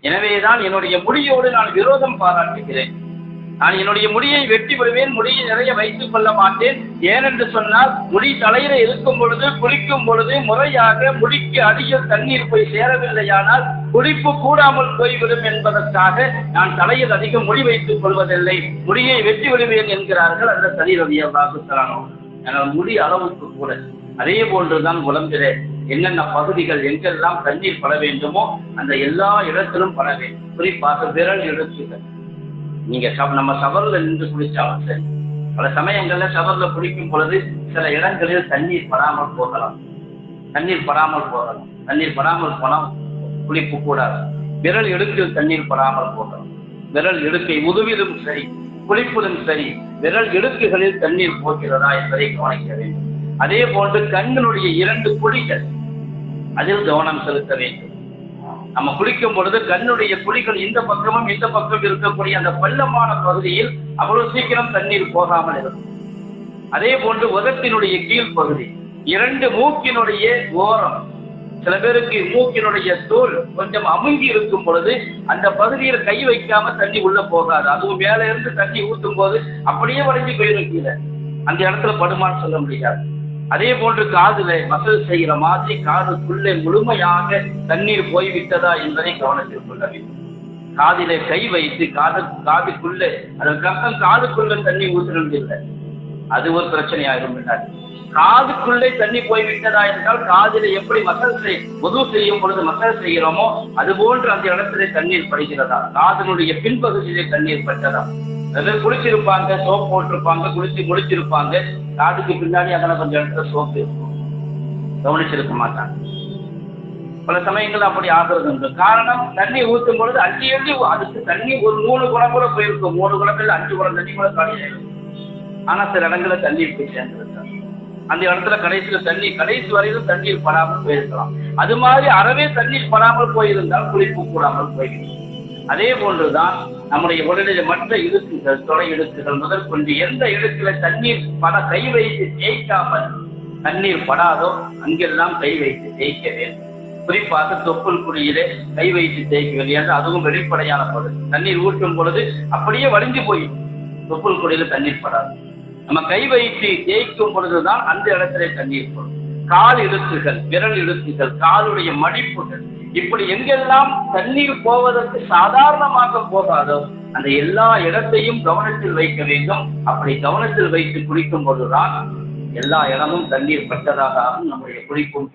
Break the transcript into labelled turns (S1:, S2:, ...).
S1: எனவேதான் என்னுடைய முடியோடு நான் விரோதம் பாராட்டுகிறேன். நான் என்னுடைய முடியை வெட்டி விடுவேன், முடியை நிறைய வைத்துக் கொள்ள மாட்டேன். ஏனென்று சொன்னால் முடி தலையில இருக்கும் பொழுது குளிக்கும் பொழுது முறையாக முடிக்கு அடியில் தண்ணீர் போய் சேரவில்லையானால் குளிப்பு கூடாமல் போய்விடும் என்பதற்காக நான் தலையில் அதிகம் முடி வைத்துக் கொள்வதில்லை, முடியை வெட்டி விடுவேன் என்கிறார்கள் அந்த சரி ரலியல்லாஹு தஆலா. முடி அளவுக்கு கூட அதே போன்றுதான் உடம்பிலே என்னென்ன பகுதிகள் எங்கெல்லாம் தண்ணீர் பட வேண்டுமோ அந்த எல்லா இடத்திலும் பட வேண்டும். குறிப்பாக விரல் இடுக்குகள். நீங்க நம்ம சவர்ல நின்று குளிச்சாலும் சரி, பல சமயங்கள்ல சவர்ல குளிக்கும் பொழுது சில இடங்களில் தண்ணீர் படாமல் போகலாம். தண்ணீர் படாமல் போனால் குளிப்பு கூடாது. விரல் இடுக்கில் தண்ணீர் படாமல் போகலாம். விரல் இடுக்கை உதுவிலும் சரி குளிப்பதும் சரி விரல் இடுக்குகளில் தண்ணீர் போகிறதா என்பதை கவனிக்க வேண்டும். அதே போன்று கண்களுடைய 2 குழிகள், அதில் கவனம் செலுத்த வேண்டும். நம்ம குளிக்கும் பொழுது கண்ணுடைய குழிகள் இந்த பக்கமும் இந்த பக்கம் இருக்கக்கூடிய அந்த பள்ளமான பகுதியில் அவ்வளவு சீக்கிரம் தண்ணீர் போகாமல் இருக்கும். அதே போன்று உதட்டினுடைய கீழ்ப்பகுதி, 2 மூக்கினுடைய ஓரம், சில பேருக்கு மூக்கினுடைய தோல் கொஞ்சம் அமுங்கி இருக்கும் பொழுது அந்த பகுதியில் கை வைக்காம தண்ணி உள்ள போகாது. அதுவும் மேல இருந்து தண்ணி ஊற்றும் போது அப்படியே வளைஞ்சு போயிருக்கீங்க, அந்த இடத்துல படுமான்னு சொல்ல முடியாது. அதே போன்று காதுல மசல் செய்கிற மாதிரி காதுக்குள்ளே முழுமையாக தண்ணீர் போய்விட்டதா என்பதை கவனத்தில் கொள்ள வேண்டும். காதிலே கை வைத்து காதுக்குள்ளே அதற்கப்புறம் காதுக்குள்ள தண்ணி ஊற்றுறது இல்லை, அது ஒரு பிரச்சனையாயிரும். காதுக்குள்ளே தண்ணி போய்விட்டதா என்றால் காதில எப்படி உது செய்யும் பொழுது மசாஜ் செய்கிறோமோ அது போன்று அந்த இடத்திலே தண்ணீர் படுகிறதா, காதனுடைய பின்பகுதியிலே தண்ணீர் பட்டதா. அதாவது குளிச்சிருப்பாங்க, சோப் போட்டிருப்பாங்க, குளிச்சு முடிச்சிருப்பாங்க, காதுக்கு பின்னாடி அதெல்லாம் கொஞ்சம் இடத்துல சோப்பு இருக்கும், கவனிச்சிருக்க மாட்டாங்க. பல சமயங்கள் அப்படி ஆகிறது உண்டு. காரணம் தண்ணி ஊற்றும் பொழுது அள்ளி அதுக்கு தண்ணி ஒரு 3 குடம் கூட போயிருக்கும், 3 குடத்தில் 5 குடம் தண்ணி கூட காலியாயிருக்கும். ஆனா சில இடங்களில் தண்ணீர் போய் சேர்ந்துருக்காங்க. அந்த இடத்துல கடைசி வரையிலும் தண்ணீர் படாமல் போயிருக்கலாம். அது மாதிரி அறவே தண்ணீர் படாமல் போயிருந்தால் குளிப்பு கூடாமல் போயிருக்கும். அதே போன்றுதான் நம்முடைய உடலில் மற்ற இடுக்குகள், தொடை இடுக்குகள் முதற்கொண்டு எந்த இடத்துல தண்ணீர் கை வைத்து தேய்க்காமல் தண்ணீர் படாதோ அங்கெல்லாம் கை வைத்து தேய்க்க வேண்டும். குறிப்பாக தொப்புள் குழியிலே கை வைத்து தேய்க்க வேண்டும். அதுவும் வெளிப்படையான பொழுது தண்ணீர் ஊற்றும் பொழுது அப்படியே வடிஞ்சு போயிடும், தொப்புள் குழியில தண்ணீர் படாது. நம்ம கை வைத்து தேய்க்கும் பொழுதுதான் அந்த இடத்திலே தண்ணீர் போடும். கால் இடுக்குகள், விரல் இடுக்குகள், காலுடைய மடிப்புகள், இப்படி எங்கெல்லாம் தண்ணீர் போவதற்கு சாதாரணமாக போகாதோ அந்த எல்லா இடத்தையும் கவனத்தில் வைக்க வேண்டும். அப்படி கவனத்தில் வைத்து குளிக்கும் பொழுதுதான் எல்லா இடமும் தண்ணீர் பட்டதாக நம்முடைய குளிப்பும்